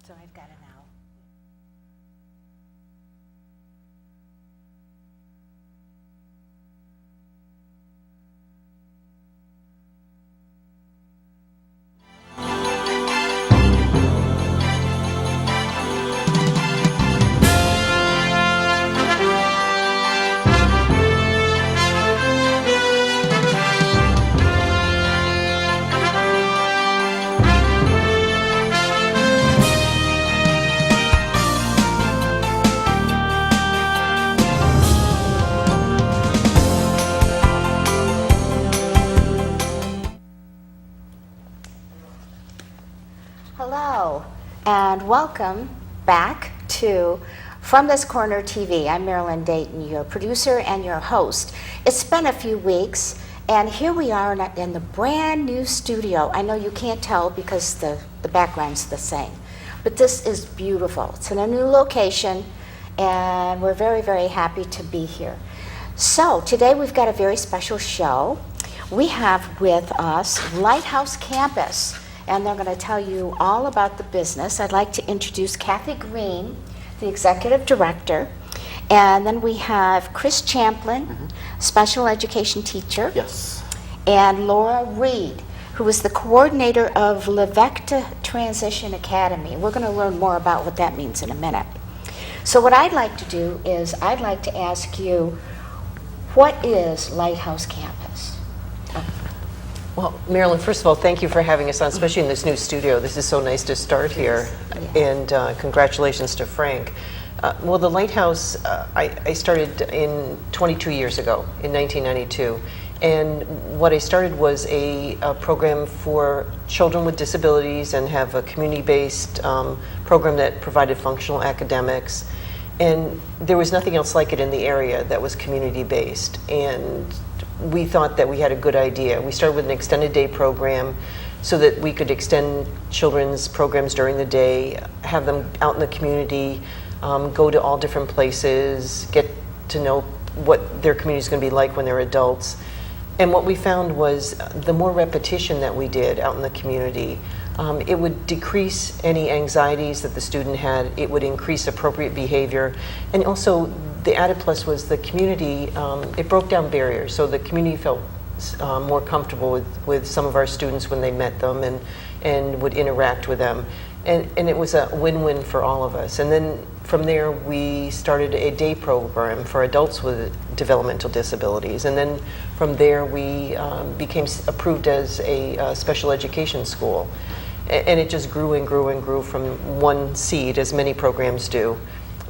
So I've got it now. Hello, and welcome back to From This Corner TV. I'm Marilyn Dayton, your producer and your host. It's been a few weeks, and here we are in the brand new studio. I know you can't tell because the background's the same, but this is beautiful. It's in a new location, and we're very, very happy to be here. So today we've got a very special show. We have with us Lighthouse Campus, and they're going to tell you all about the business. I'd like to introduce Kathy Greene, the executive director, and then we have Chris Champlin, special education teacher. Yes. And Laura Reed, who is the coordinator of Levecta Transition Academy. We're going to learn more about what that means in a minute. So what I'd like to do is I'd like to ask you, what is Lighthouse Campus? Well, Marilyn, first of all, thank you for having us on, especially in this new studio. This is so nice to start here. And congratulations to Frank. Well, the Lighthouse, I started in 22 years ago, in 1992. And what I started was a program for children with disabilities and have a community-based program that provided functional academics. And there was nothing else like it in the area that was community-based. And we thought that we had a good idea. We started with an extended day program so that we could extend children's programs during the day, have them out in the community, go to all different places, get to know what their community is going to be like when they're adults. And what we found was the more repetition that we did out in the community, it would decrease any anxieties that the student had. It would increase appropriate behavior. And also, the added plus was the community, it broke down barriers. So the community felt more comfortable with some of our students when they met them and would interact with them. And it was a win-win for all of us. And then from there, we started a day program for adults with developmental disabilities. And then from there, we became approved as a special education school. And it just grew and grew and grew from one seed, as many programs do.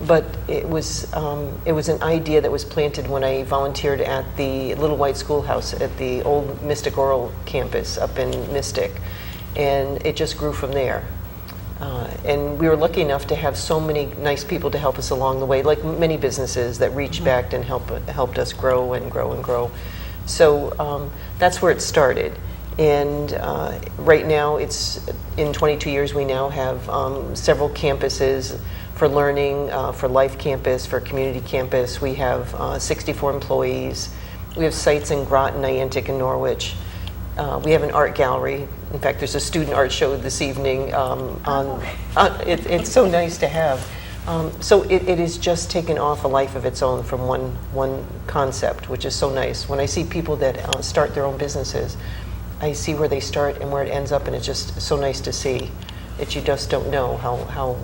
But it was an idea that was planted when I volunteered at the Little White Schoolhouse at the old Mystic Oral campus up in Mystic. And it just grew from there. And we were lucky enough to have so many nice people to help us along the way, like many businesses that reached back and helped us grow and grow and grow. So that's where it started. And right now, it's in 22 years, we now have several campuses for learning, for Life Campus, for Community Campus. We have 64 employees. We have sites in Groton, Niantic, and Norwich. We have an art gallery. In fact, there's a student art show this evening. It's so nice to have. So it has just taken off a life of its own from one concept, which is so nice. When I see people that start their own businesses, I see where they start and where it ends up, and it's just so nice to see that you just don't know how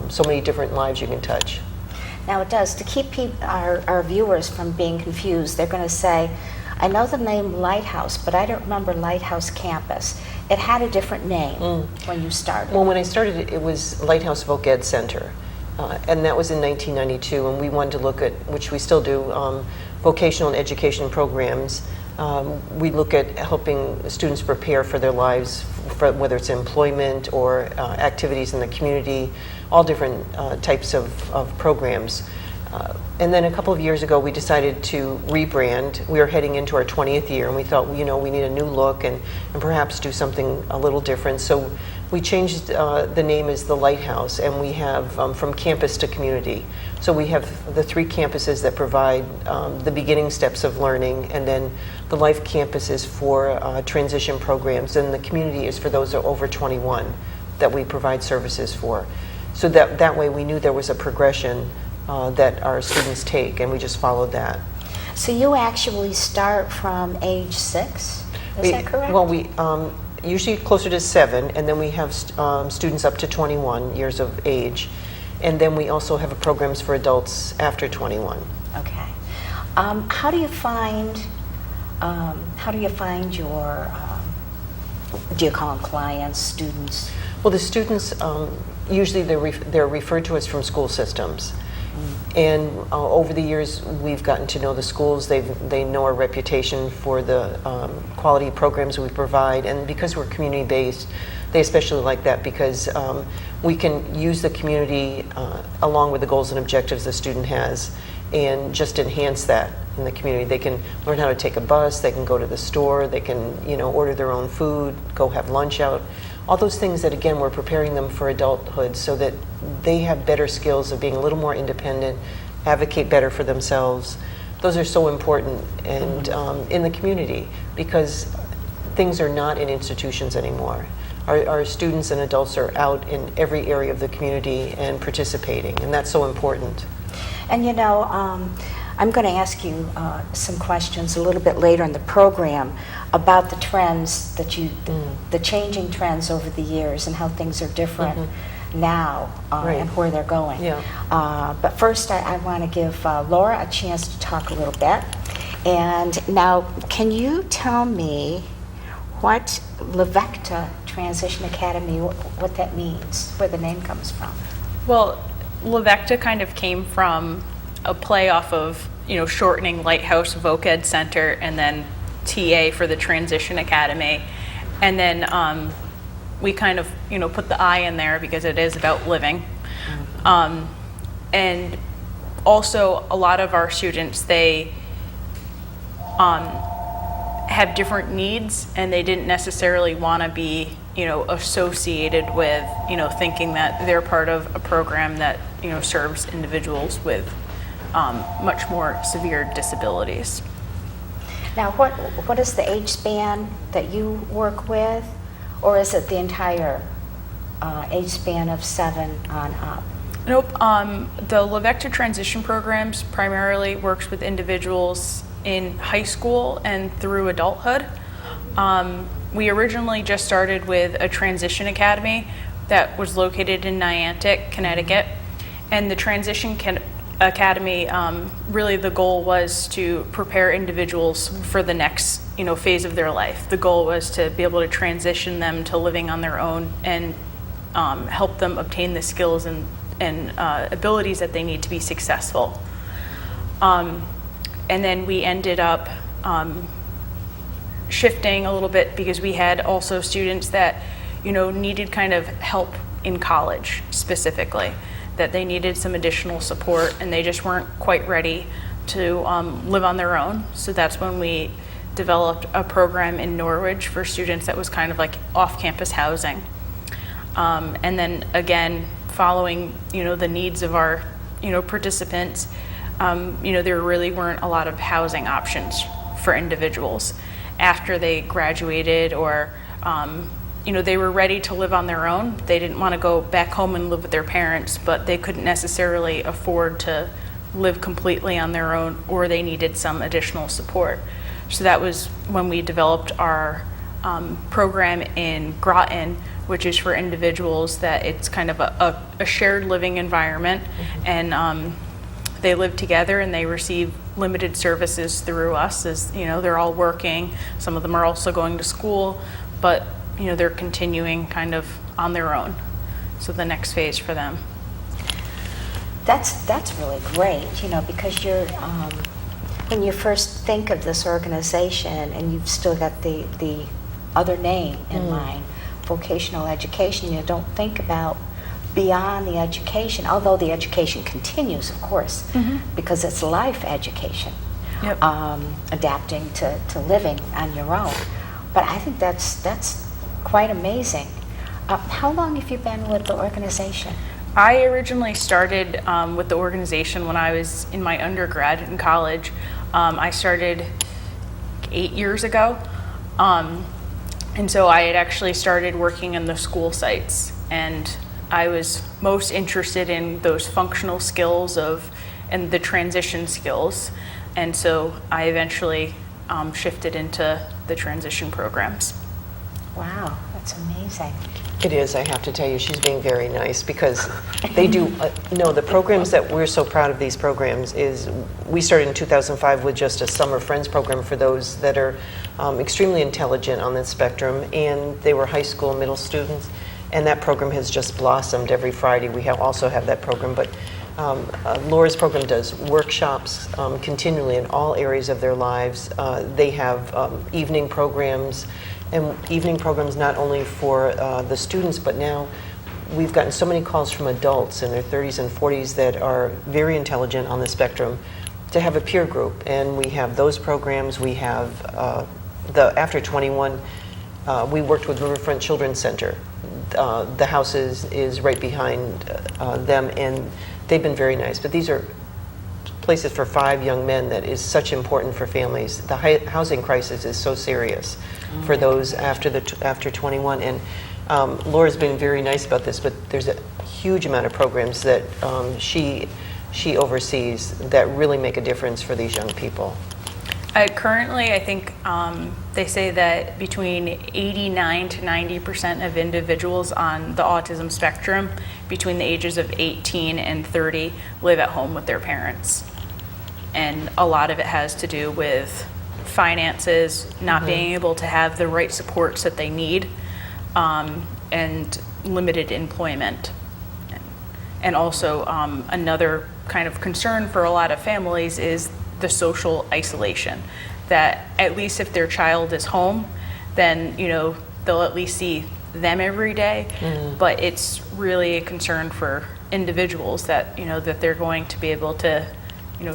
so many different lives you can touch. Now it does. To keep our viewers from being confused, they're going to say, I know the name Lighthouse, but I don't remember Lighthouse Campus. It had a different name when you started. Well, when I started, it was Lighthouse Voc Ed Center, and that was in 1992, and we wanted to look at, which we still do, vocational and education programs. We look at helping students prepare for their lives, for whether it's employment or activities in the community, all different types of programs. And then a couple of years ago, we decided to rebrand. We were heading into our 20th year, and we thought, we need a new look and perhaps do something a little different. So we changed the name as the Lighthouse, and we have from campus to community. So we have the 3 campuses that provide the beginning steps of learning, and then the Life Campus is for transition programs, and the community is for those that are over 21 that we provide services for. So that way we knew there was a progression that our students take, and we just followed that. So you actually start from age 6, is that correct? Well, we usually closer to 7, and then we have students up to 21 years of age, and then we also have programs for adults after 21. Okay. How do you find your do you call them clients, students? Well, the students usually they're referred to us from school systems. And over the years, we've gotten to know the schools. They know our reputation for the quality programs we provide, and because we're community-based, they especially like that because we can use the community along with the goals and objectives the student has, and just enhance that in the community. They can learn how to take a bus. They can go to the store. They can, order their own food, go have lunch out. All those things that, again, we're preparing them for adulthood so that they have better skills of being a little more independent, advocate better for themselves. Those are so important and in the community because things are not in institutions anymore. Our students and adults are out in every area of the community and participating, and that's so important. And I'm going to ask you some questions a little bit later in the program about the trends that the changing trends over the years and how things are different now and where they're going. Yeah. But first, I want to give Laura a chance to talk a little bit. And now, can you tell me what Lavecta Transition Academy, what that means, where the name comes from? Well, Lavecta kind of came from a play off of, shortening Lighthouse Voc Ed Center and then TA for the Transition Academy. And then we kind of, put the I in there because it is about living. And also a lot of our students, they have different needs and they didn't necessarily want to be, associated with, thinking that they're part of a program that, serves individuals with much more severe disabilities. Now, what is the age span that you work with, or is it the entire age span of 7 on up? Nope. The Lavecta Transition Programs primarily works with individuals in high school and through adulthood. We originally just started with a transition academy that was located in Niantic, Connecticut, and the Transition Academy, really the goal was to prepare individuals for the next, phase of their life. The goal was to be able to transition them to living on their own and help them obtain the skills and abilities that they need to be successful. And then we ended up shifting a little bit because we had also students that, needed kind of help in college specifically, that they needed some additional support and they just weren't quite ready to live on their own. So that's when we developed a program in Norwich for students that was kind of like off-campus housing. And then again, following, the needs of our, participants, there really weren't a lot of housing options for individuals after they graduated or, they were ready to live on their own. They didn't want to go back home and live with their parents, but they couldn't necessarily afford to live completely on their own, or they needed some additional support. So that was when we developed our program in Groton, which is for individuals that it's kind of a shared living environment, and they live together and they receive limited services through us as, they're all working. Some of them are also going to school, but, they're continuing kind of on their own. So the next phase for them. That's really great, because you're, when you first think of this organization and you've still got the other name in mind, vocational education, you don't think about beyond the education, although the education continues, of course, because it's life education, adapting to living on your own. But I think that's quite amazing. How long have you been with the organization? I originally started with the organization when I was in my undergrad in college. I started 8 years ago. And so I had actually started working in the school sites and I was most interested in those functional skills and the transition skills. And so I eventually shifted into the transition programs. Wow, that's amazing. It is, I have to tell you, she's being very nice because they do, no, the programs that we're so proud of, these programs, is we started in 2005 with just a Summer Friends program for those that are extremely intelligent on the spectrum, and they were high school, middle students, and that program has just blossomed. Every Friday we also have that program, but Laura's program does workshops continually in all areas of their lives. They have evening programs, and evening programs not only for the students, but now we've gotten so many calls from adults in their 30s and 40s that are very intelligent on the spectrum to have a peer group. And we have those programs. We have the After 21, we worked with Riverfront Children's Center. The house is right behind them, and they've been very nice. But these are places for 5 young men that is such important for families. The housing crisis is so serious for those after 21, and Laura's been very nice about this, but there's a huge amount of programs that she oversees that really make a difference for these young people. Currently, I think they say that between 89 to 90% of individuals on the autism spectrum between the ages of 18 and 30 live at home with their parents. And a lot of it has to do with finances, not being able to have the right supports that they need, and limited employment. And also another kind of concern for a lot of families is the social isolation, that at least if their child is home, then they'll at least see them every day. But it's really a concern for individuals that that they're going to be able to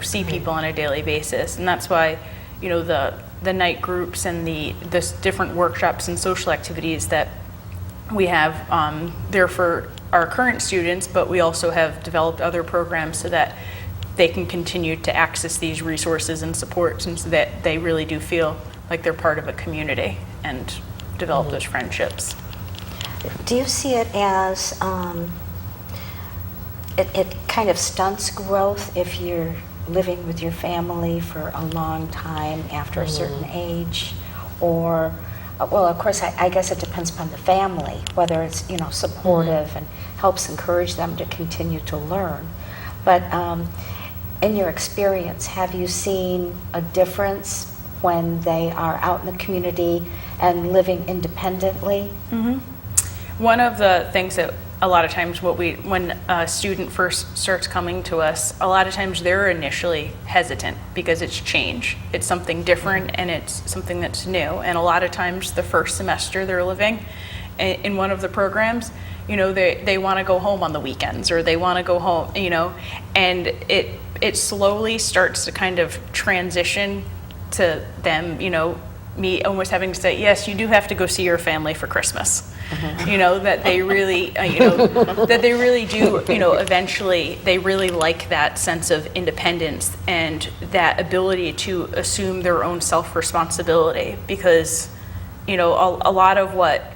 see people on a daily basis. And that's why the night groups and the different workshops and social activities that we have, they're for our current students, but we also have developed other programs so that they can continue to access these resources and supports, and so that they really do feel like they're part of a community and develop those friendships. Do you see it as it kind of stunts growth if you're living with your family for a long time after a certain age? Or, well, of course, I guess it depends upon the family, whether it's supportive and helps encourage them to continue to learn. But in your experience, have you seen a difference when they are out in the community and living independently? One of the things that a lot of times when a student first starts coming to us, a lot of times they're initially hesitant because it's change. It's something different and it's something that's new. And a lot of times the first semester they're living in one of the programs, they want to go home on the weekends, or they want to go home, and it slowly starts to kind of transition to them, me almost having to say, yes, you do have to go see your family for Christmas. That they really, that they really do, eventually they really like that sense of independence and that ability to assume their own self-responsibility, because, a lot of what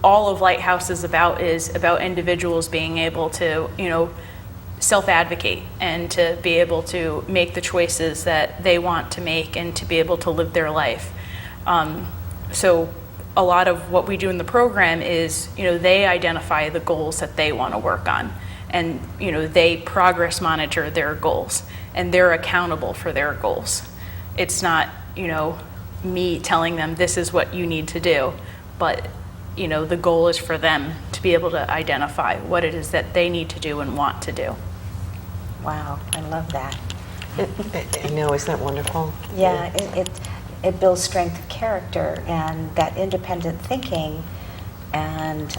all of Lighthouse is about individuals being able to, self-advocate and to be able to make the choices that they want to make and to be able to live their life. So a lot of what we do in the program is, they identify the goals that they want to work on, and, they progress monitor their goals, and they're accountable for their goals. It's not, me telling them this is what you need to do, but, the goal is for them to be able to identify what it is that they need to do and want to do. Wow, I love that. I know, isn't that wonderful? Yeah, it builds strength of character and that independent thinking. And,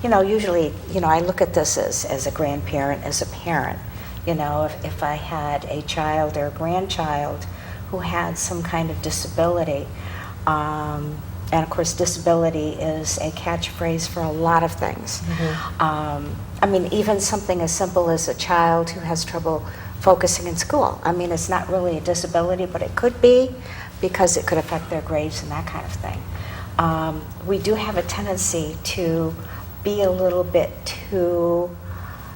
usually, I look at this as a grandparent, as a parent. If I had a child or a grandchild who had some kind of disability, and of course, disability is a catchphrase for a lot of things. Even something as simple as a child who has trouble focusing in school. It's not really a disability, but it could be, because it could affect their grades and that kind of thing. We do have a tendency to be a little bit too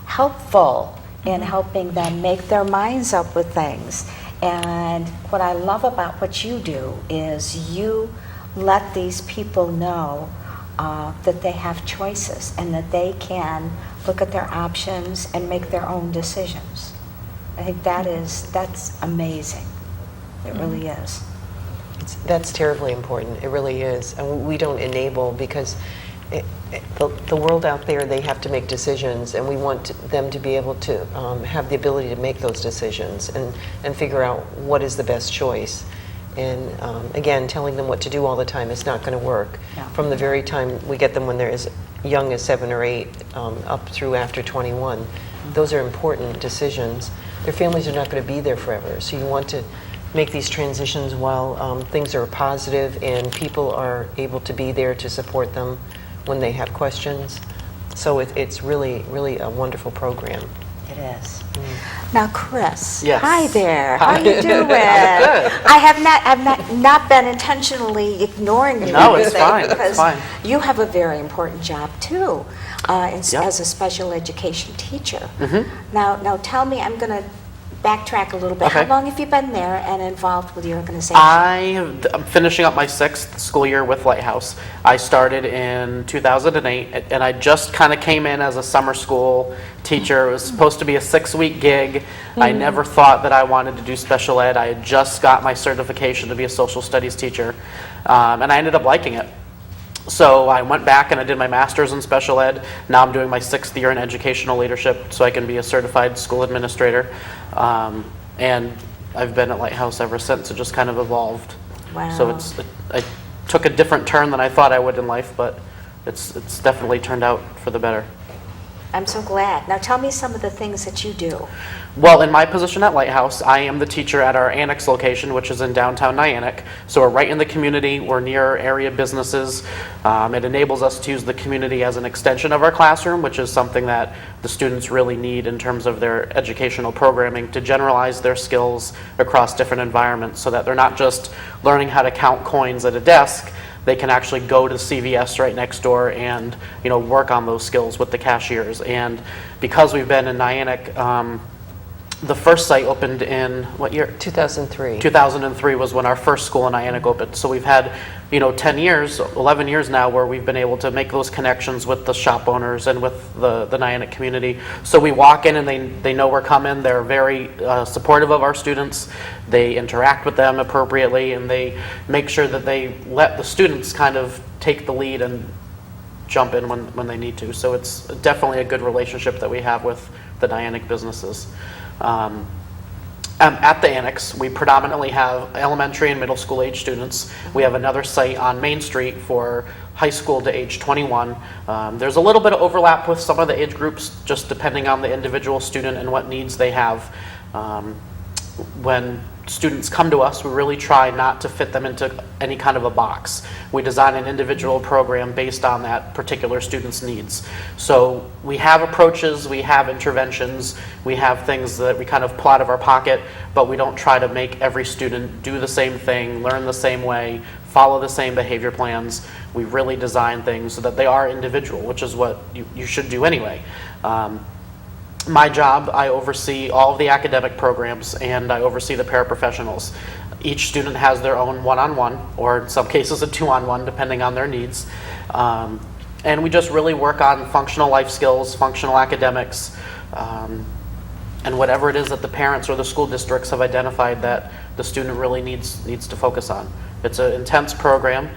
helpful in helping them make their minds up with things. And what I love about what you do is you let these people know that they have choices and that they can look at their options and make their own decisions. I think that's amazing. It really is. That's terribly important. It really is. And we don't enable because the world out there, they have to make decisions, and we want them to be able to have the ability to make those decisions and figure out what is the best choice. And again, telling them what to do all the time is not going to work. Yeah. From the very time we get them when they're as young as 7 or 8 up through after 21, those are important decisions. Their families are not going to be there forever, so you want to make these transitions while things are positive and people are able to be there to support them when they have questions. So it's really, really a wonderful program. It is. Now, Chris. Yes. Hi there. How you doing? I'm good. I've not been intentionally ignoring you. No, or it's anything, fine, it's because fine. you have a very important job too, Yep. as a special education teacher. Now, tell me. I'm going to backtrack a little bit. Okay. How long have you been there and involved with the organization? I'm finishing up my 6th school year with Lighthouse. I started in 2008, and I just kind of came in as a summer school teacher. It was supposed to be a 6-week gig. I never thought that I wanted to do special ed. I had just got my certification to be a social studies teacher, and I ended up liking it. So I went back and I did my master's in special ed. Now I'm doing my 6th year in educational leadership so I can be a certified school administrator. And I've been at Lighthouse ever since. It just kind of evolved. Wow. So I took a different turn than I thought I would in life, but it's definitely turned out for the better. I'm so glad. Now, tell me some of the things that you do. Well, in my position at Lighthouse, I am the teacher at our Annex location, which is in downtown Nyack. So we're right in the community. We're near area businesses. It enables us to use the community as an extension of our classroom, which is something that the students really need in terms of their educational programming to generalize their skills across different environments so that they're not just learning how to count coins at a desk. They can actually go to CVS right next door and work on those skills with the cashiers. And because we've been in Nyack, the first site opened in what year? 2003. 2003 was when our first school in Nyack opened. So we've had 10 years, 11 years now where we've been able to make those connections with the shop owners and with the Nyack community. So we walk in and they know we're coming. They're very supportive of our students. They interact with them appropriately, and they make sure that they let the students kind of take the lead and jump in when they need to. So it's definitely a good relationship that we have with the Nyack businesses. At the Annex, we predominantly have elementary and middle school age students. We have another site on Main Street for high school to age 21. There's a little bit of overlap with some of the age groups, just depending on the individual student and what needs they have. When students come to us, we really try not to fit them into any kind of a box. We design an individual program based on that particular student's needs. So we have approaches, we have interventions, we have things that we kind of pull out of our pocket, but we don't try to make every student do the same thing, learn the same way, follow the same behavior plans. We really design things so that they are individual, which is what you should do anyway. My job, I oversee all of the academic programs and I oversee the paraprofessionals. Each student has their own one-on-one, or in some cases a two-on-one, depending on their needs. And we just really work on functional life skills, functional academics, and whatever it is that the parents or the school districts have identified that the student really needs to focus on. It's an intense program.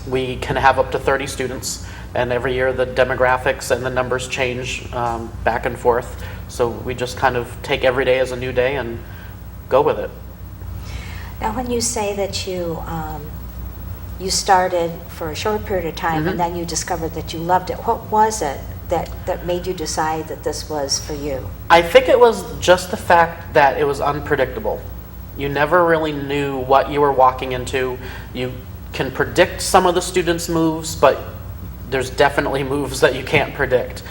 We can have up to 30 students. And every year the demographics and the numbers change back and forth. So we just kind of take every day as a new day and go with it. Now, when you say that you started for a short period of time and then you discovered that you loved it, what was it that made you decide that this was for you? I think it was just the fact that it was unpredictable. You never really knew what you were walking into. You can predict some of the students' moves, but there's definitely moves that you can't predict.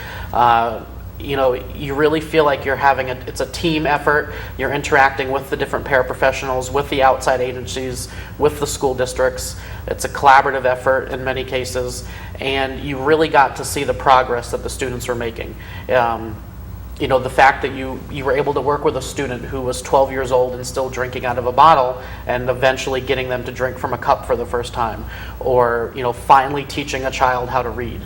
you really feel like you're having it's a team effort. You're interacting with the different paraprofessionals, with the outside agencies, with the school districts. It's a collaborative effort in many cases, and you really got to see the progress that the students were making. The fact that you were able to work with a student who was 12 years old and still drinking out of a bottle, and eventually getting them to drink from a cup for the first time, or finally teaching a child how to read.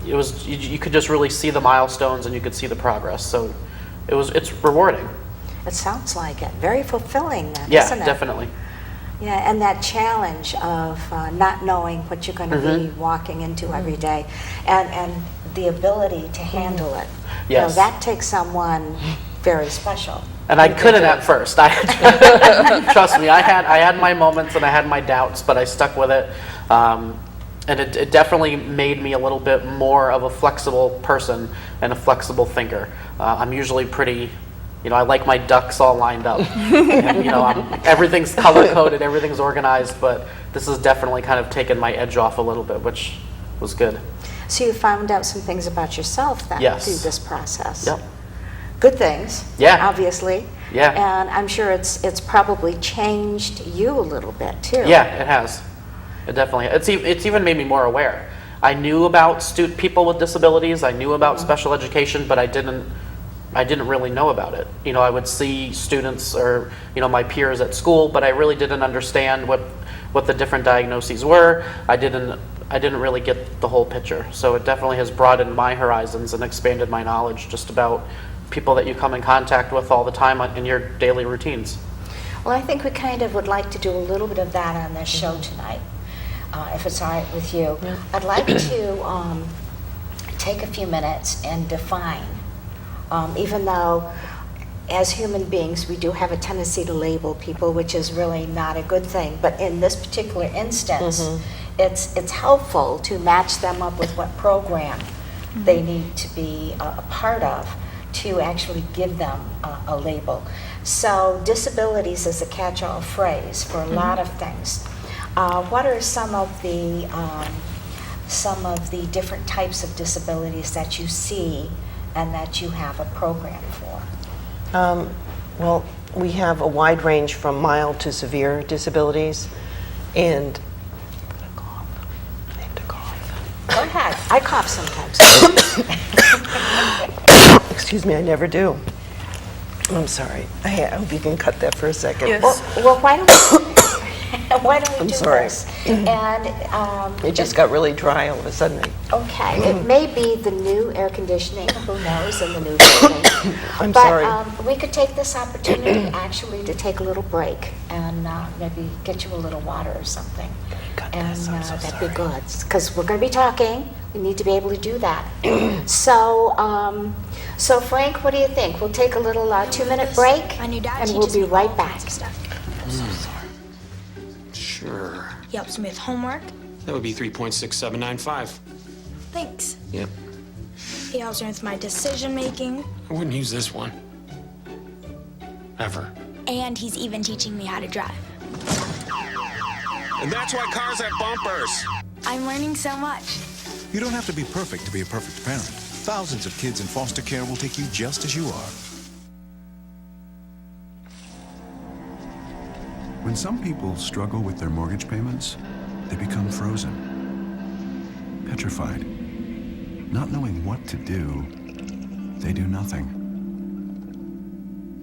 You could just really see the milestones, and you could see the progress. So it's rewarding. It sounds like it. Very fulfilling then, Yeah, isn't it? definitely. Yeah, and that challenge of not knowing what you're going to be walking into every day, and the ability to handle it. Yes. That takes someone very special. And I couldn't at first. Trust me, I had my moments and I had my doubts, but I stuck with it. And it definitely made me a little bit more of a flexible person and a flexible thinker. I'm usually pretty, I like my ducks all lined up. And, everything's color-coded, everything's organized, but this has definitely kind of taken my edge off a little bit, which was good. So you found out some things about yourself then Yes. through this process. Yep. Good things, Yeah. obviously. Yeah. And I'm sure it's probably changed you a little bit too. Yeah, it has. It definitely. It's even made me more aware. I knew about people with disabilities. I knew about special education, but I didn't really know about it. I would see students or my peers at school, but I really didn't understand what the different diagnoses were. I didn't really get the whole picture. So it definitely has broadened my horizons and expanded my knowledge just about people that you come in contact with all the time in your daily routines. Well, I think we kind of would like to do a little bit of that on this show tonight, if it's all right with you. Yeah. I'd like to take a few minutes and define, even though as human beings we do have a tendency to label people, which is really not a good thing, but in this particular instance, it's helpful to match them up with what program they need to be a part of to actually give them a label. So disabilities is a catch-all phrase for a lot of things. What are some of the different types of disabilities that you see and that you have a program for? Well, we have a wide range from mild to severe disabilities, and I have to cough. Go ahead. I cough sometimes. Excuse me, I never do. I'm sorry. I hope you can cut that for a second. Yes. Well, why don't we do sorry. this? And It just got really dry all of a sudden. okay, it may be the new air conditioning, who knows, in the new building. I'm but, sorry. We could take this opportunity actually to take a little break and maybe get you a little water or something. Cut And this, I'm so that'd be sorry. good, because we're going to be talking. We need to be able to do that. So Frank, what do you think? We'll take a little 2-minute break, My new dad and we'll teaches be me right all back. kinds of stuff. Sure. He helps me with homework. That would be 3.6795. Thanks. Yep. He helps me with my decision making. I wouldn't use this one. Ever. And he's even teaching me how to drive. And that's why cars have bumpers. I'm learning so much. You don't have to be perfect to be a perfect parent. Thousands of kids in foster care will take you just as you are. When some people struggle with their mortgage payments, they become frozen, petrified. Not knowing what to do, they do nothing.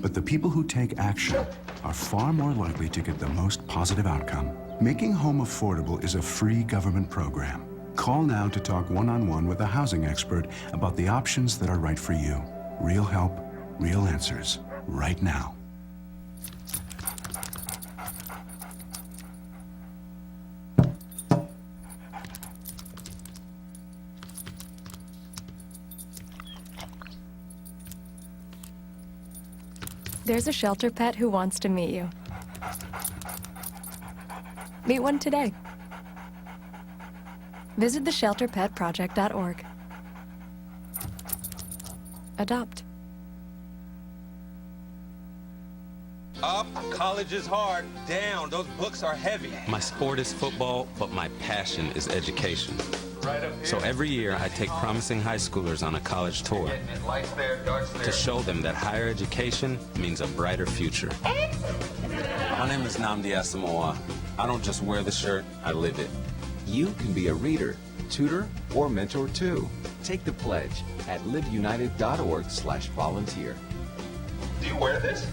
But the people who take action are far more likely to get the most positive outcome. Making home affordable is a free government program. Call now to talk one-on-one with a housing expert about the options that are right for you. Real help, real answers, right now. There's a shelter pet who wants to meet you. Meet one today. Visit theshelterpetproject.org. Adopt. Up, college is hard. Down, those books are heavy. My sport is football, but my passion is education. So every year I take promising high schoolers on a college tour to show them that higher education means a brighter future. My name is Nnamdi Asamoah. I don't just wear the shirt, I live it. You can be a reader, tutor, or mentor too. Take the pledge at liveunited.org/volunteer. Do you wear this?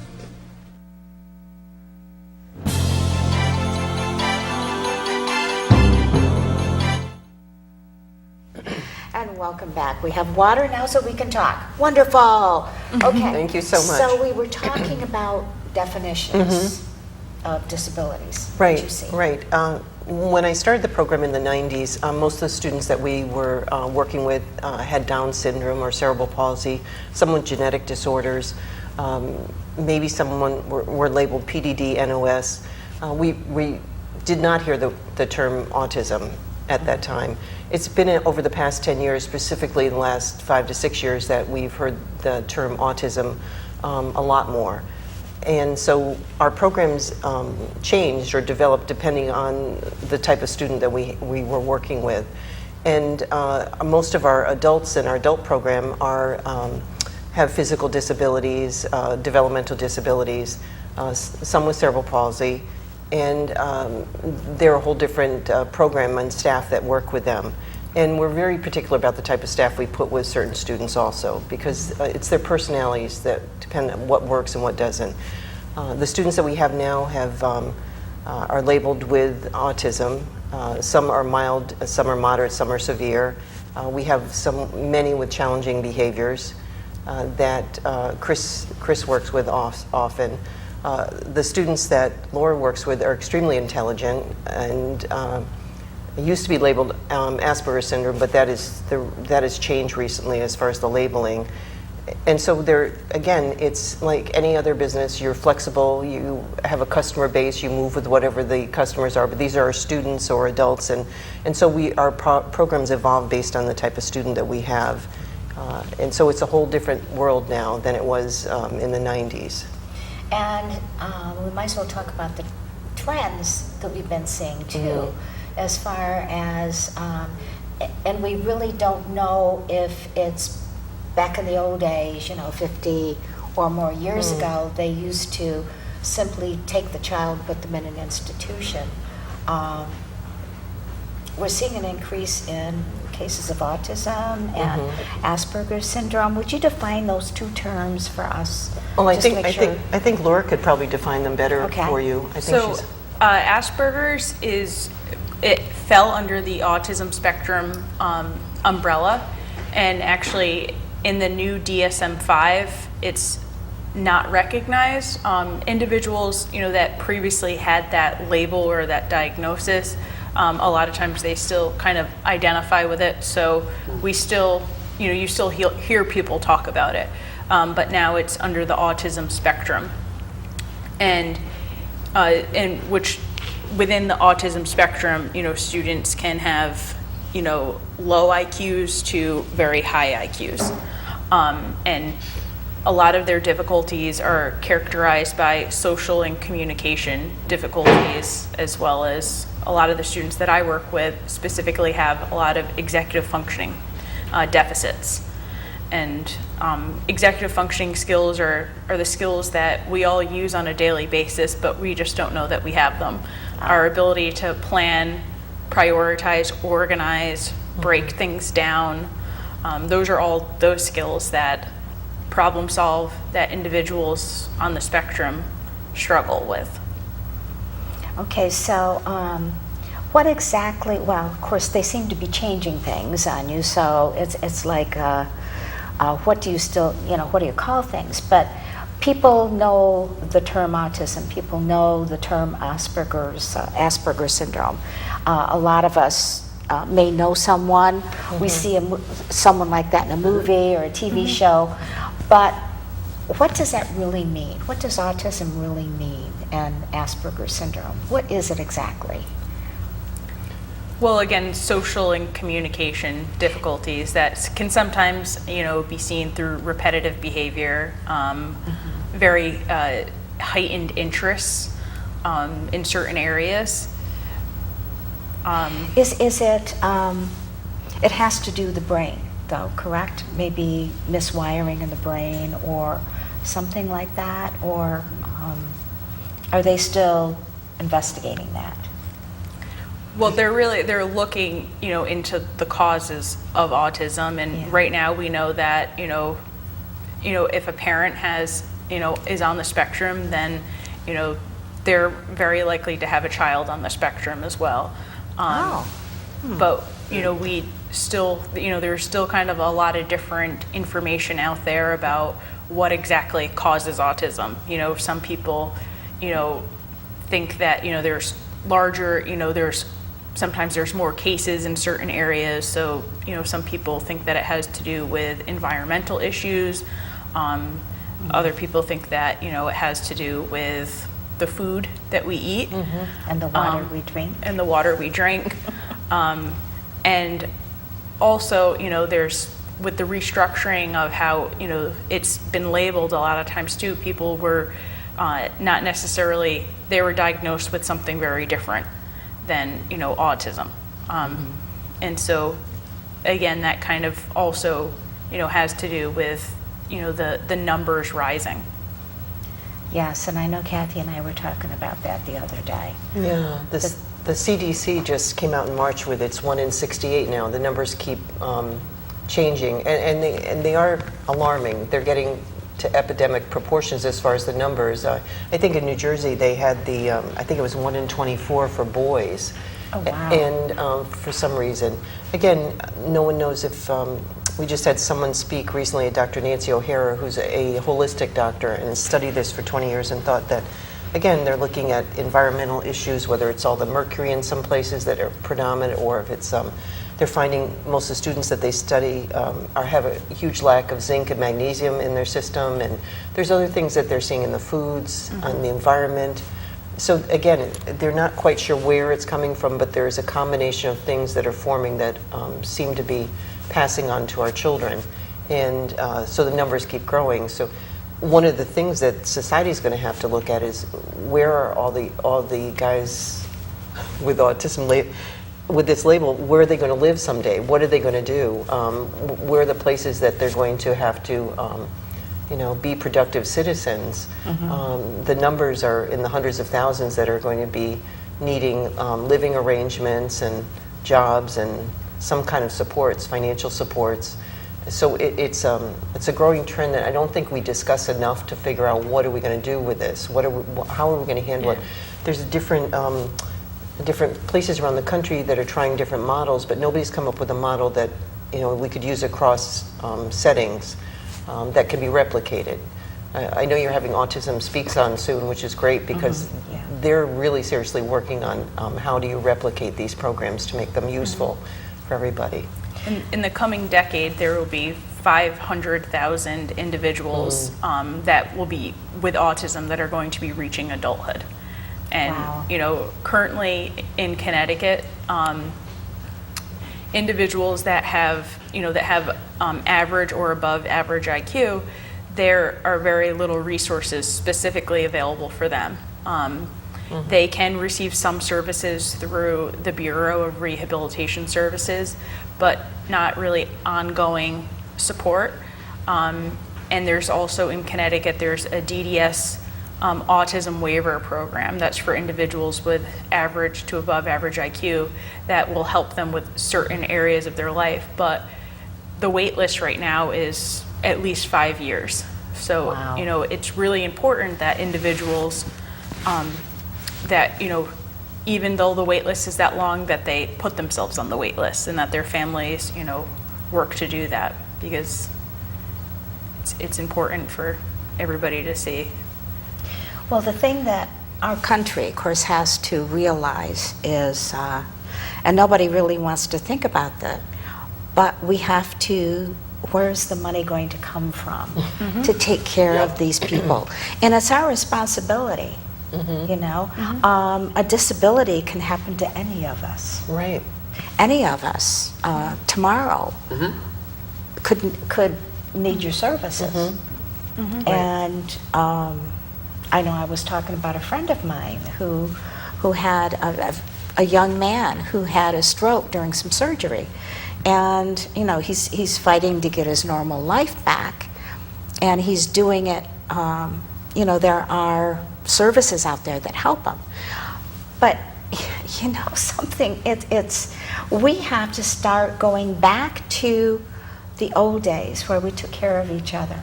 And welcome back. We have water now so we can talk. Wonderful. Okay. Thank you so much. So we were talking about definitions of disabilities. What Right, did you see? right. When I started the program in the 90s, most of the students that we were working with had Down syndrome or cerebral palsy, some with genetic disorders, maybe someone were labeled PDD, NOS. We did not hear the term autism at that time. It's been over the past 10 years, specifically the last 5 to 6 years, that we've heard the term autism a lot more. And so our programs changed or developed depending on the type of student that we were working with. And most of our adults in our adult program have physical disabilities, developmental disabilities, some with cerebral palsy, and they're a whole different program and staff that work with them. And we're very particular about the type of staff we put with certain students also, because it's their personalities that depend on what works and what doesn't. The students that we have now are labeled with autism. Some are mild, some are moderate, some are severe. We have many with challenging behaviors that Chris works with often. The students that Laura works with are extremely intelligent and used to be labeled Asperger's syndrome, but that has changed recently as far as the labeling. And so again, it's like any other business. You're flexible, you have a customer base, you move with whatever the customers are, but these are our students or adults, and so our programs evolve based on the type of student that we have. And so it's a whole different world now than it was in the 90s. And we might as well talk about the trends that we've been seeing too, as far as, and we really don't know if it's back in the old days, 50 or more years ago, they used to simply take the child and put them in an institution. We're seeing an increase in cases of autism and Asperger's syndrome. Would you define those two terms for us? Well, I think Laura could probably define them better for you. I think So Asperger's it fell under the autism spectrum umbrella, and actually in the new DSM-5, it's not recognized. Individuals, that previously had that label or that diagnosis, a lot of times they still kind of identify with it. So we still, you still hear people talk about it, but now it's under the autism spectrum, and which within the autism spectrum, students can have, low IQs to very high IQs. And a lot of their difficulties are characterized by social and communication difficulties, as well as a lot of the students that I work with specifically have a lot of executive functioning deficits. And executive functioning skills are the skills that we all use on a daily basis, but we just don't know that we have them. Our ability to plan, prioritize, organize, break things down, those are all those skills that problem solve that individuals on the spectrum struggle with. Okay, so what exactly, well, of course, they seem to be changing things on you, so it's like, what do you still, what do you call things? But people know the term autism, people know the term Asperger's syndrome. A lot of us may know someone, we see someone like that in a movie or a TV show, but what does that really mean? What does autism really mean and Asperger's syndrome? What is it exactly? Well, again, social and communication difficulties that can sometimes, be seen through repetitive behavior, very heightened interests in certain areas. Is it It has to do the brain, though, correct? Maybe miswiring in the brain or something like that, or are they still investigating that? Well, they're looking, into the causes of autism, and right now we know that, if a parent has, is on the spectrum, then, they're very likely to have a child on the spectrum as well. But, we still, there's still kind of a lot of different information out there about what exactly causes autism. Some people, think that, there's larger, sometimes there's more cases in certain areas. So, some people think that it has to do with environmental issues. Other people think that, it has to do with the food that we eat. And the water we drink. And the water we drink. And also, there's, with the restructuring of how, it's been labeled a lot of times too, people were not necessarily, they were diagnosed with something very different than, autism. And so, again, that kind of also, has to do with, the numbers rising. Yes, and I know Kathy and I were talking about that the other day. Yeah, the CDC just came out in March with its 1 in 68 now. The numbers keep changing, and they are alarming. They're getting to epidemic proportions as far as the numbers. I think in New Jersey they had I think it was 1 in 24 for boys. Oh, wow. And for some reason, again, no one knows if, we just had someone speak recently, Dr. Nancy O'Hara, who's a holistic doctor and has studied this for 20 years and thought that, again, they're looking at environmental issues, whether it's all the mercury in some places that are predominant, or if it's, they're finding most of the students that they study have a huge lack of zinc and magnesium in their system, and there's other things that they're seeing in the foods, in the environment. So again, they're not quite sure where it's coming from, but there's a combination of things that are forming that seem to be passing on to our children. And so the numbers keep growing. So one of the things that society is going to have to look at is where are all the guys with autism with this label, where are they going to live someday? What are they going to do? Where are the places that they're going to have to be productive citizens? The numbers are in the hundreds of thousands that are going to be needing living arrangements and jobs and some kind of supports, financial supports. So it's a growing trend that I don't think we discuss enough to figure out what are we going to do with this? How are we going to handle it? There's different places around the country that are trying different models, but nobody's come up with a model that we could use across settings that can be replicated. I know you're having Autism Speaks On soon, which is great because they're really seriously working on how do you replicate these programs to make them useful for everybody. In the coming decade, there will be 500,000 individuals that will be with autism that are going to be reaching adulthood. And currently in Connecticut, individuals that have average or above average IQ, there are very little resources specifically available for them. They can receive some services through the Bureau of Rehabilitation Services, but not really ongoing support. And there's also in Connecticut, there's a DDS autism waiver program that's for individuals with average to above average IQ that will help them with certain areas of their life. But the wait list right now is at least 5 years. So, it's really important that individuals that, even though the wait list is that long, that they put themselves on the wait list and that their families, work to do that, because it's important for everybody to see. Well, the thing that our country, of course, has to realize is, and nobody really wants to think about that, but we have to, where's the money going to come from to take care of these people? And it's our responsibility. A disability can happen to any of us. Right. Any of us tomorrow could need your services. And I know I was talking about a friend of mine who had a young man who had a stroke during some surgery, and he's fighting to get his normal life back, and he's doing it. There are services out there that help him, but something. We have to start going back to the old days where we took care of each other.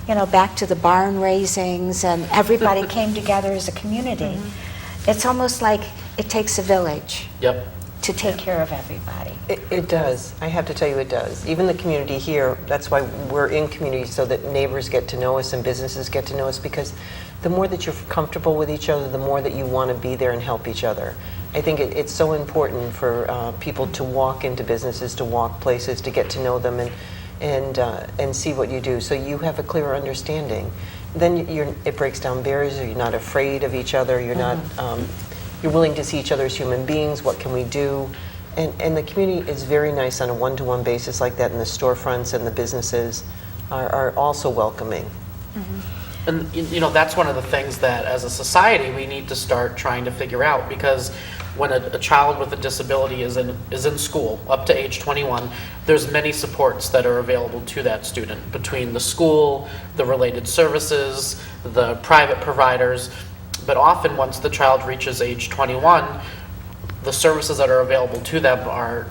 Back to the barn raisings, and everybody came together as a community. It's almost like it takes a village. Yep. To take care of everybody. It does. I have to tell you, it does. Even the community here, that's why we're in community, so that neighbors get to know us and businesses get to know us, because the more that you're comfortable with each other, the more that you want to be there and help each other. I think it's so important for people to walk into businesses, to walk places, to get to know them and see what you do, so you have a clearer understanding. Then it breaks down barriers. You're not afraid of each other. You're not. You're willing to see each other as human beings. What can we do? And the community is very nice on a one-to-one basis like that, and the storefronts and the businesses are also welcoming. And that's one of the things that as a society we need to start trying to figure out, because when a child with a disability is in school up to age 21, there's many supports that are available to that student between the school, the related services, the private providers. But often once the child reaches age 21, the services that are available to them are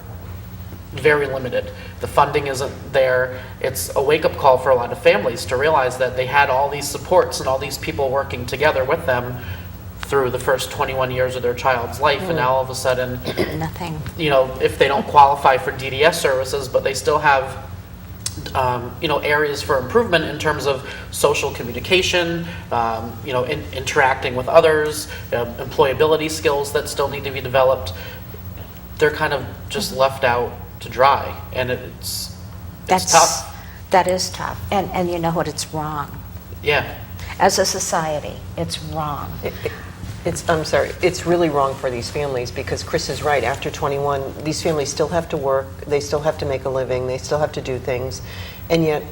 very limited. The funding isn't there. It's a wake-up call for a lot of families to realize that they had all these supports and all these people working together with them through the first 21 years of their child's life, and now all of a sudden, nothing. If they don't qualify for DDS services, but they still have areas for improvement in terms of social communication, interacting with others, employability skills that still need to be developed, they're kind of just left out to dry, and it's tough. That is tough, and you know what? It's wrong. Yeah. As a society, it's wrong. It's really wrong for these families, because Chris is right. After 21, these families still have to work, they still have to make a living, they still have to do things, and yet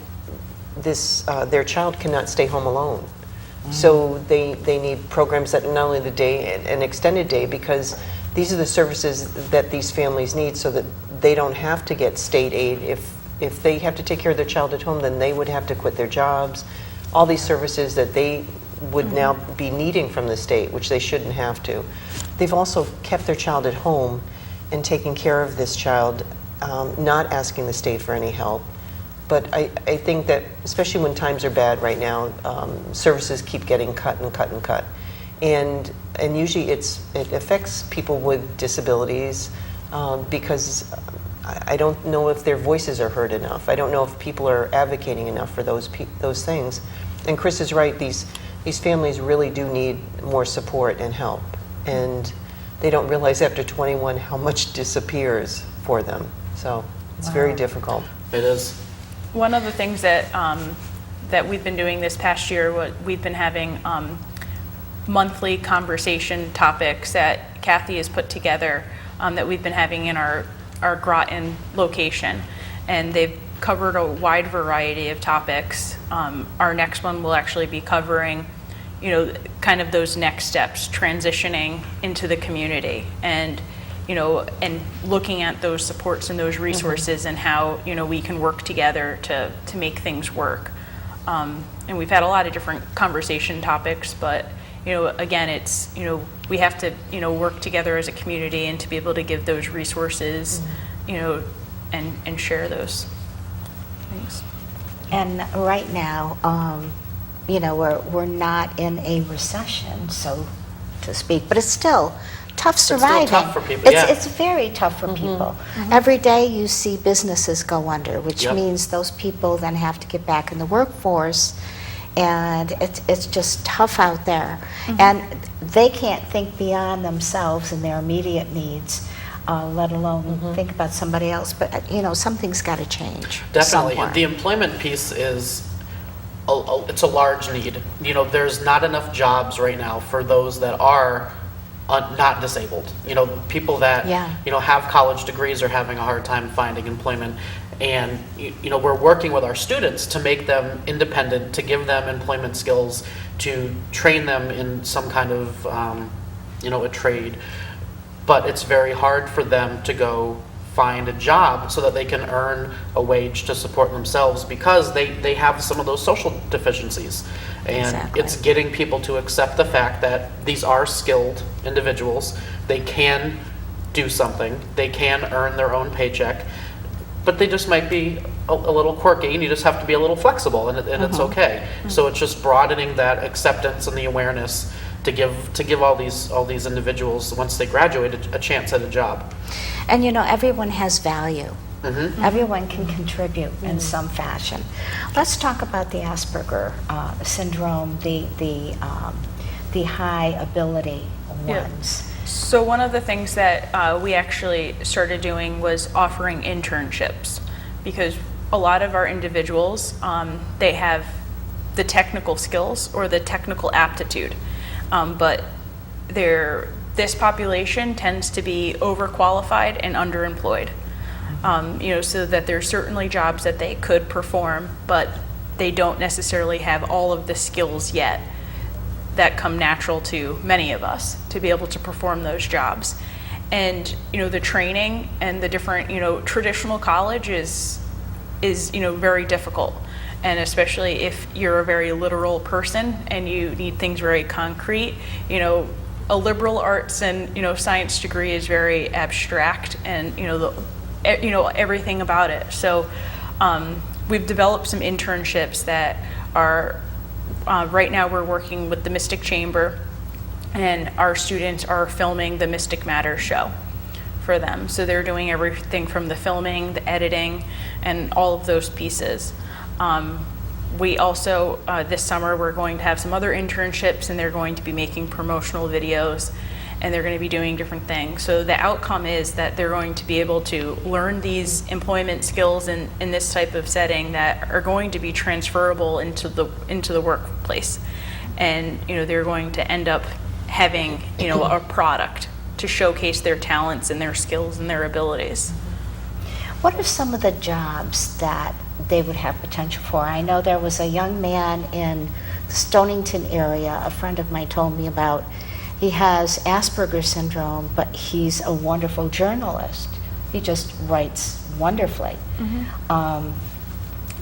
their child cannot stay home alone. So they need programs that not only the day, an extended day, because these are the services that these families need, so that they don't have to get state aid. If they have to take care of their child at home, then they would have to quit their jobs. All these services that they would now be needing from the state, which they shouldn't have to. They've also kept their child at home and taken care of this child, not asking the state for any help. But I think that, especially when times are bad right now, services keep getting cut and cut and cut. And usually it affects people with disabilities, because I don't know if their voices are heard enough. I don't know if people are advocating enough for those things. And Chris is right, these families really do need more support and help. And they don't realize after 21 how much disappears for them. So it's very difficult. It is. One of the things that that we've been doing this past year, we've been having monthly conversation topics that Kathy has put together that we've been having in our Groton location, and they've covered a wide variety of topics. Our next one will actually be covering, kind of those next steps, transitioning into the community, and and looking at those supports and those resources and how we can work together to make things work. And we've had a lot of different conversation topics, but again, it's we have to work together as a community and to be able to give those resources, and share those things. And right now, we're not in a recession, so to speak, but it's still tough surviving. It's still tough for people, It's very tough for people. Every day you see businesses go under, which means those people then have to get back in the workforce, and it's just tough out there. And they can't think beyond themselves and their immediate needs, let alone think about somebody else. But something's got to change. Definitely. somewhere. The employment piece is it's a large need. There's not enough jobs right now for those that are not disabled. People that have college degrees are having a hard time finding employment, and we're working with our students to make them independent, to give them employment skills, to train them in some kind of a trade. But it's very hard for them to go find a job so that they can earn a wage to support themselves, because they have some of those social deficiencies. And Exactly. it's getting people to accept the fact that these are skilled individuals. They can do something. They can earn their own paycheck, but they just might be a little quirky, and you just have to be a little flexible, and it's okay. So it's just broadening that acceptance and the awareness to give all these individuals, once they graduate, a chance at a job. And everyone has value. Everyone can contribute in some fashion. Let's talk about the Asperger syndrome, the high ability ones. So one of the things that we actually started doing was offering internships, because a lot of our individuals, they have the technical skills or the technical aptitude, but this population tends to be overqualified and underemployed. So that there's certainly jobs that they could perform, but they don't necessarily have all of the skills yet that come natural to many of us to be able to perform those jobs. And the training and the different traditional college is very difficult, and especially if you're a very literal person and you need things very concrete. A liberal arts and science degree is very abstract, and everything about it. So we've developed some internships that are right now we're working with the Mystic Chamber, and our students are filming the Mystic Matters show for them. So they're doing everything from the filming, the editing, and all of those pieces. We also, this summer, we're going to have some other internships, and they're going to be making promotional videos, and they're going to be doing different things. So the outcome is that they're going to be able to learn these employment skills in this type of setting that are going to be transferable into the workplace. And they're going to end up having a product to showcase their talents and their skills and their abilities. What are some of the jobs that they would have potential for? I know there was a young man in the Stonington area, a friend of mine told me about. He has Asperger's syndrome, but he's a wonderful journalist. He just writes wonderfully.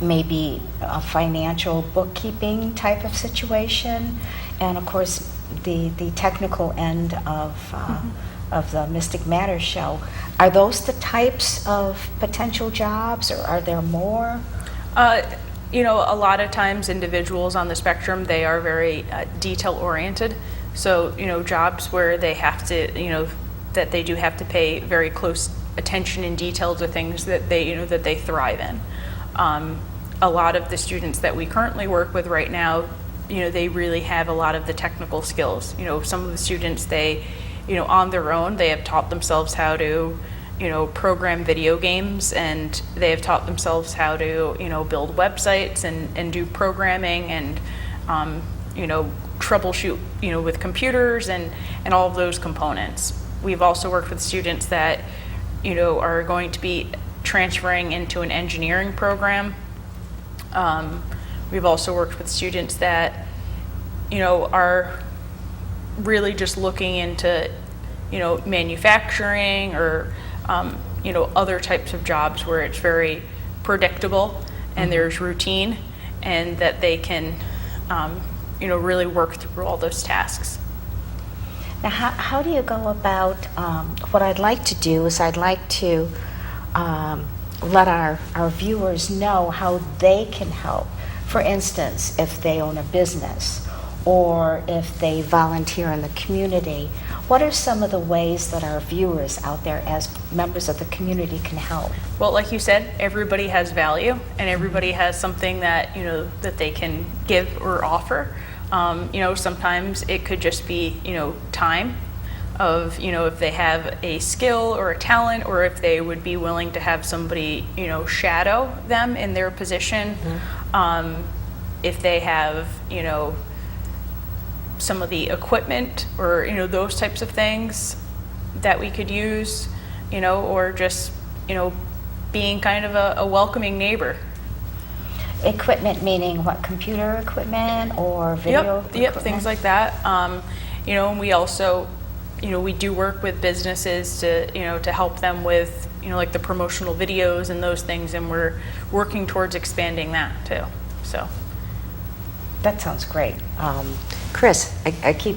Maybe a financial bookkeeping type of situation, and of course the technical end of the Mystic Matters show. Are those the types of potential jobs, or are there more? A lot of times individuals on the spectrum, they are very detail oriented. So, jobs where they have to, that they do have to pay very close attention and detail to things that they thrive in. A lot of the students that we currently work with right now, they really have a lot of the technical skills. Some of the students, they, on their own, they have taught themselves how to, program video games, and they have taught themselves how to, build websites and do programming and, troubleshoot, with computers and all of those components. We've also worked with students that, are going to be transferring into an engineering program. We've also worked with students that, are really just looking into, manufacturing or, other types of jobs where it's very predictable and there's routine, and that they can, really work through all those tasks. Now, how do you go about, what I'd like to do is I'd like to let our viewers know how they can help. For instance, if they own a business or if they volunteer in the community, what are some of the ways that our viewers out there as members of the community can help? Well, like you said, everybody has value, and everybody has something that, that they can give or offer. Sometimes it could just be, time of, if they have a skill or a talent, or if they would be willing to have somebody, shadow them in their position. If they have, some of the equipment or, those types of things that we could use, or just, being kind of a welcoming neighbor. Equipment meaning what, computer equipment or video equipment? Yep, things like that. And we also, we do work with businesses to, to help them with, like the promotional videos and those things, and we're working towards expanding that too. So That sounds great. Chris, I keep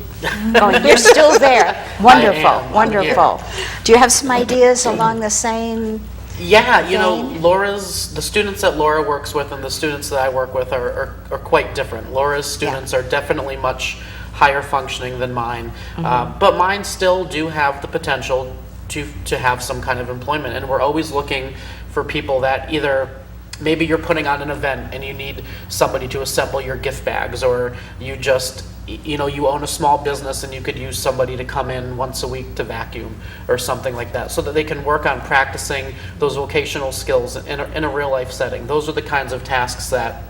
going. You're still there. Wonderful, I am. wonderful. Do you have some ideas along the same? Yeah, Jane? The students that Laura works with and the students that I work with are quite different. Laura's students are definitely much higher functioning than mine, but mine still do have the potential to have some kind of employment, and we're always looking for people that either maybe you're putting on an event and you need somebody to assemble your gift bags, or you just you own a small business and you could use somebody to come in once a week to vacuum or something like that, so that they can work on practicing those vocational skills in a real life setting. Those are the kinds of tasks that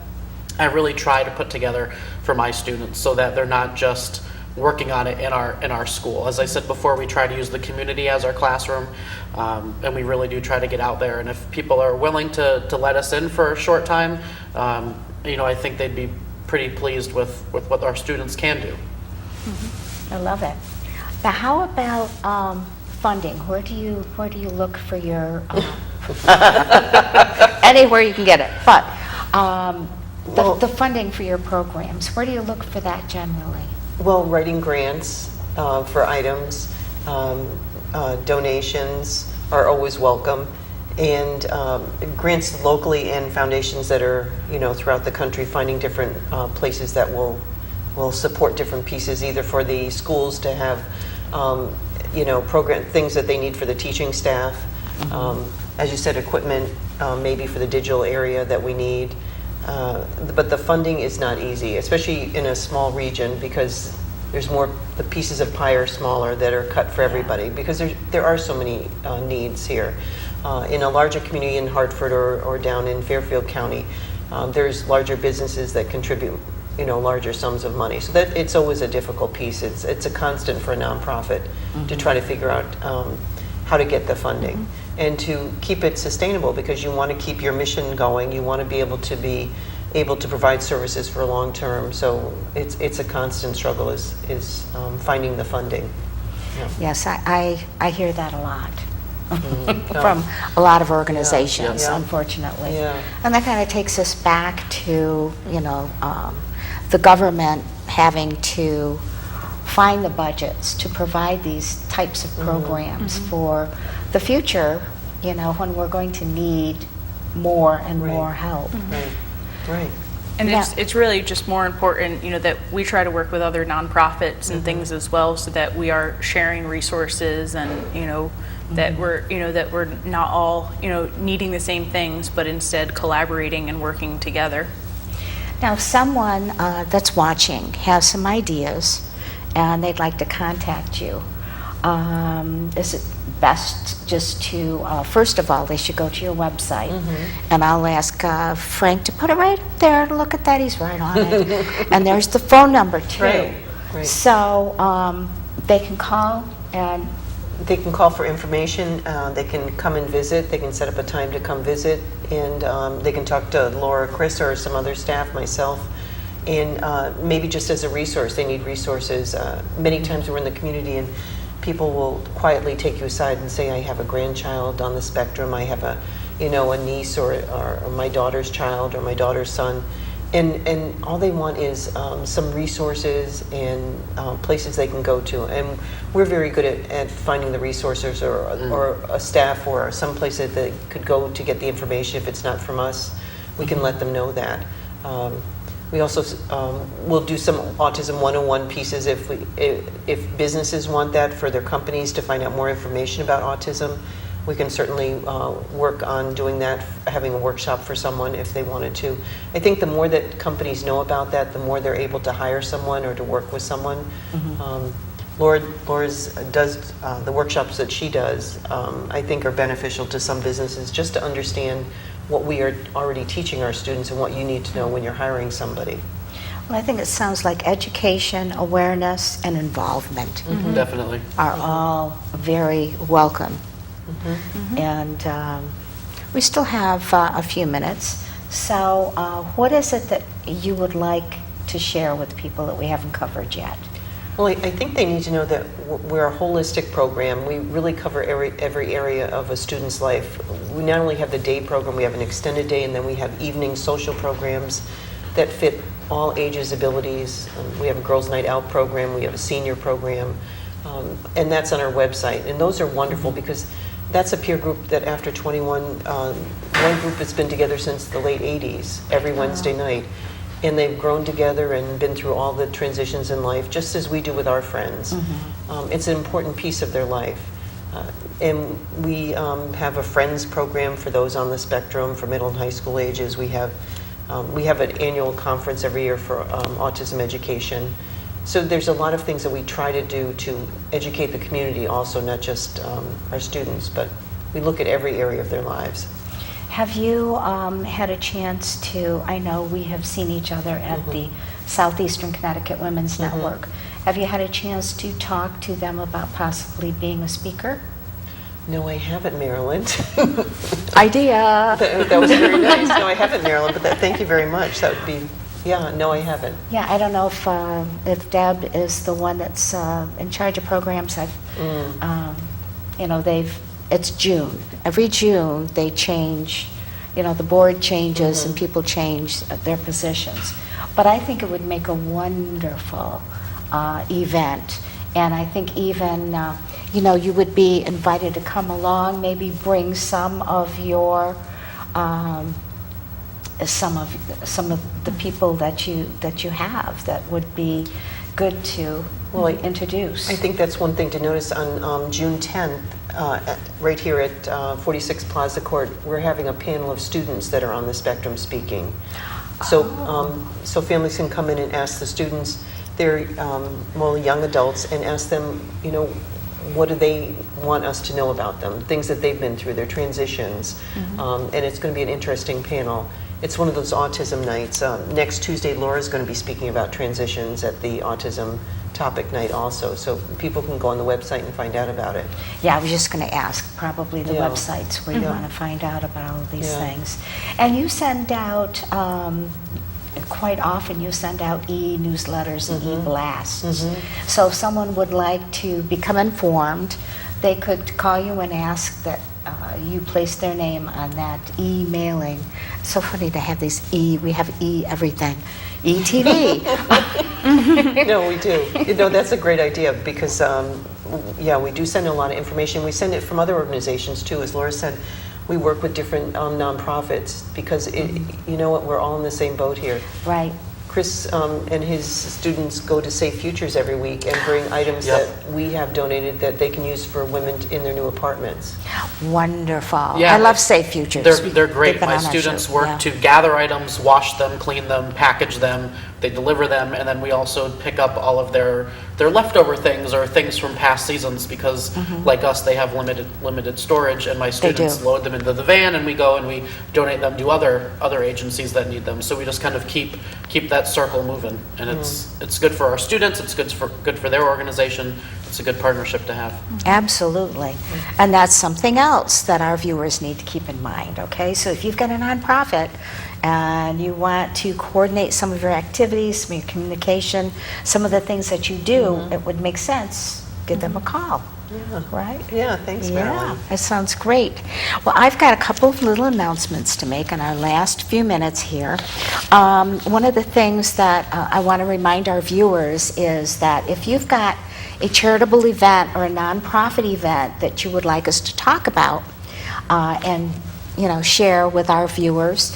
I really try to put together for my students, so that they're not just working on it in our school. As I said before, we try to use the community as our classroom, and we really do try to get out there. And if people are willing to let us in for a short time, I think they'd be pretty pleased with what our students can do. I love it. Now, how about funding? Where do you look for your anywhere you can get it? But the funding for your programs, where do you look for that generally? Well, writing grants for items, donations are always welcome, and grants locally and foundations that are throughout the country, finding different places that will support different pieces, either for the schools to have program things that they need for the teaching staff, as you said, equipment maybe for the digital area that we need. But the funding is not easy, especially in a small region, because there's more, the pieces of pie are smaller that are cut for everybody, because there are so many needs here. In a larger community in Hartford or down in Fairfield County, there's larger businesses that contribute larger sums of money. So that it's always a difficult piece. It's a constant for a nonprofit to try to figure out how to get the funding and to keep it sustainable, because you want to keep your mission going. You want to be able to provide services for long term. So it's a constant struggle is finding the funding. Yeah. Yes, I hear that a lot. From a lot of organizations, unfortunately. Yeah. And that kind of takes us back to, the government having to find the budgets to provide these types of programs for the future, when we're going to need more and more help. Right. And it's really just more important, that we try to work with other nonprofits and things as well, so that we are sharing resources and, that we're not all, needing the same things, but instead collaborating and working together. Now, if someone that's watching has some ideas and they'd like to contact you, is it best just to, first of all, they should go to your website, and I'll ask Frank to put it right there. Look at that, he's right on it. And there's the phone number, too. Right. So they can call and... They can call for information, they can come and visit, they can set up a time to come visit, and they can talk to Laura, Chris, or some other staff, myself, and maybe just as a resource. They need resources. Many times we're in the community and people will quietly take you aside and say, I have a grandchild on the spectrum, I have a niece or my daughter's child or my daughter's son, and all they want is some resources and places they can go to. And we're very good at finding the resources or a staff or some place that they could go to get the information. If it's not from us, we can let them know that. We also will do some Autism 101 pieces if businesses want that for their companies to find out more information about autism. We can certainly work on doing that, having a workshop for someone if they wanted to. I think the more that companies know about that, the more they're able to hire someone or to work with someone. Laura's does the workshops that she does, I think are beneficial to some businesses, just to understand what we are already teaching our students and what you need to know when you're hiring somebody. Well, I think it sounds like education, awareness, and involvement Definitely. are all very welcome. And we still have a few minutes. So what is it that you would like to share with people that we haven't covered yet? Well, I think they need to know that we're a holistic program. We really cover every area of a student's life. We not only have the day program, we have an extended day, and then we have evening social programs that fit all ages, abilities. We have a girls' night out program, we have a senior program, and that's on our website. And those are wonderful because that's a peer group that after 21, one group that's been together since the late 80s, every Wednesday night. And they've grown together and been through all the transitions in life, just as we do with our friends. It's an important piece of their life. And we have a Friends program for those on the spectrum, for middle and high school ages. We have an annual conference every year for autism education. So there's a lot of things that we try to do to educate the community also, not just our students, but we look at every area of their lives. Have you had a chance to, I know we have seen each other at the Southeastern Connecticut Women's Network. Have you had a chance to talk to them about possibly being a speaker? No, I haven't, Marilyn. Idea. That was very nice. No, I haven't, Marilyn, but thank you very much. That would be, yeah, no, I haven't. Yeah, I don't know if Deb is the one that's in charge of programs. It's June. Every June they change, the board changes and people change their positions. But I think it would make a wonderful event. And I think even, you would be invited to come along, maybe bring some of your, some of the people that you have that would be good to introduce. I think that's one thing to notice on June 10th, right here at 46 Plaza Court, we're having a panel of students that are on the spectrum speaking. So, so families can come in and ask the students, they're young adults, and ask them, what do they want us to know about them, things that they've been through, their transitions, and it's going to be an interesting panel. It's one of those autism nights. Next Tuesday, Laura's going to be speaking about transitions at the autism topic night also, so people can go on the website and find out about it. Yeah, I was just going to ask, probably the websites where you want to find out about all these things. And you send out, quite often you send out e-newsletters and e-blasts. So if someone would like to become informed, they could call you and ask that you place their name on that e-mailing. So funny to have these we have everything. ETV. No, we do. That's a great idea because, we do send a lot of information. We send it from other organizations too. As Laura said, we work with different nonprofits because, we're all in the same boat here. Right. Chris and his students go to Safe Futures every week and bring items that we have donated that they can use for women in their new apartments. Wonderful. Yeah. I love Safe Futures. They're great. They've been My on our students show. work to gather items, wash them, clean them, package them. They deliver them, and then we also pick up all of their leftover things or things from past seasons because, like us, they have limited storage, and my students load them into the van, and we go and we donate them to other agencies that need them. So we just kind of keep that circle moving, and it's good for our students. It's good for their organization. It's a good partnership to have. Absolutely. And that's something else that our viewers need to keep in mind, okay? So if you've got a nonprofit and you want to coordinate some of your activities, some of your communication, some of the things that you do, it would make sense. Give them a call. Yeah. Right? Yeah, thanks, Marilyn. Yeah, that sounds great. Well, I've got a couple of little announcements to make in our last few minutes here. One of the things that I want to remind our viewers is that if you've got a charitable event or a nonprofit event that you would like us to talk about and share with our viewers,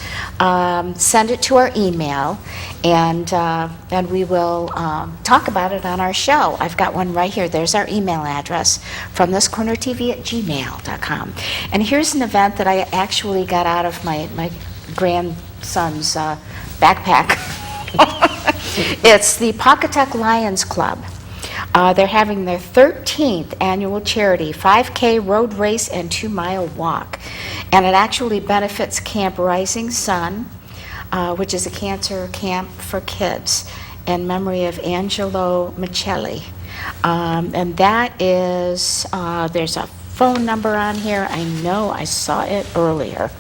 send it to our email, and we will talk about it on our show. I've got one right here. There's our email address, fromthiscornertv@gmail.com. And here's an event that I actually got out of my grandson's backpack. It's the Pawcatuck Lions Club. They're having their 13th annual charity 5K road race and 2-mile walk. And it actually benefits Camp Rising Sun, which is a cancer camp for kids, in memory of Angelo Michelli. And that is, there's a phone number on here. I know I saw it earlier.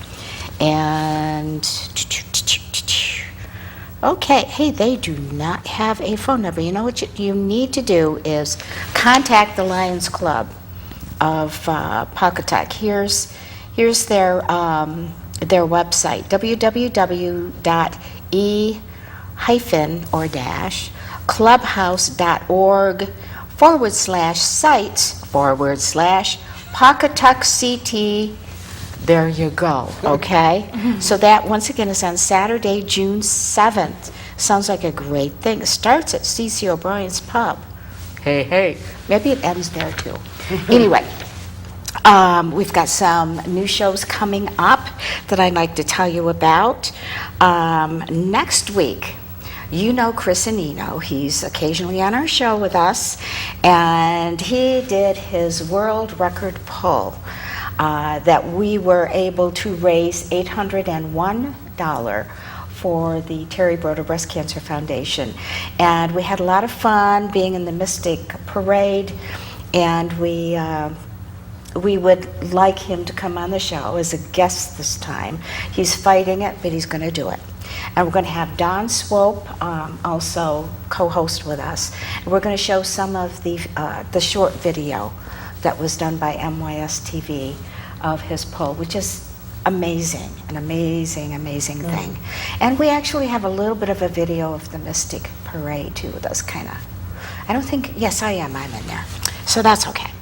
And Okay, hey, they do not have a phone number. You know what you need to do is contact the Lions Club of Pawcatuck. Here's their website, www.e-clubhouse.org/sites/Pawcatuck CT. There you go, okay? So that, once again, is on Saturday, June 7th. Sounds like a great thing. It starts at C.C. O'Brien's Pub. Hey, maybe it ends there too. Anyway, we've got some new shows coming up that I'd like to tell you about. Next week, you know Chris Anino. He's occasionally on our show with us, and he did his world record pull that we were able to raise $801 for the Terry Broder Breast Cancer Foundation. And we had a lot of fun being in the Mystic Parade, and we would like him to come on the show as a guest this time. He's fighting it, but he's going to do it. And we're going to have Don Swope also co-host with us. And we're going to show some of the short video that was done by MYS TV of his poll, which is amazing, an amazing thing. And we actually have a little bit of a video of the Mystic Parade too. That's kind of, I don't think, yes I am, I'm in there. So that's okay.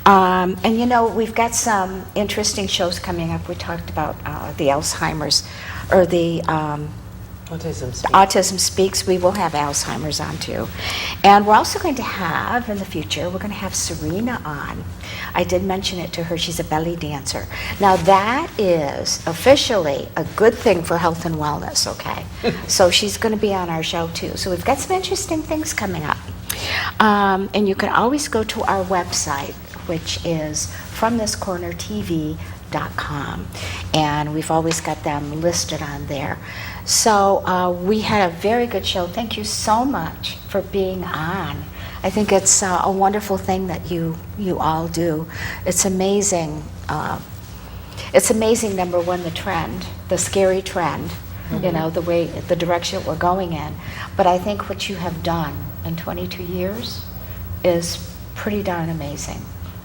And you know, we've got some interesting shows coming up. We talked about the Alzheimer's, or the Autism Speaks. We will have Alzheimer's on too. And we're also going to have, in the future, we're going to have Serena on. I did mention it to her. She's a belly dancer. Now that is officially a good thing for health and wellness, okay? So she's going to be on our show too. So we've got some interesting things coming up. And you can always go to our website, which is fromthiscornertv.com. And we've always got them listed on there. So we had a very good show. Thank you so much for being on. I think it's a wonderful thing that you all do. It's amazing. It's amazing, number one, the trend, the scary trend, you know, the direction we're going in. But I think what you have done in 22 years is pretty darn amazing.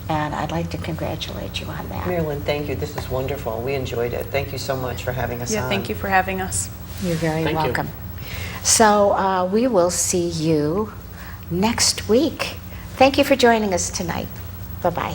And I'd like to congratulate you on that. Marilyn, thank you. This was wonderful. We enjoyed it. Thank you so much for having us on. Yeah, thank you for having us. You're very Thank you. welcome. So we will see you next week. Thank you for joining us tonight. Bye-bye.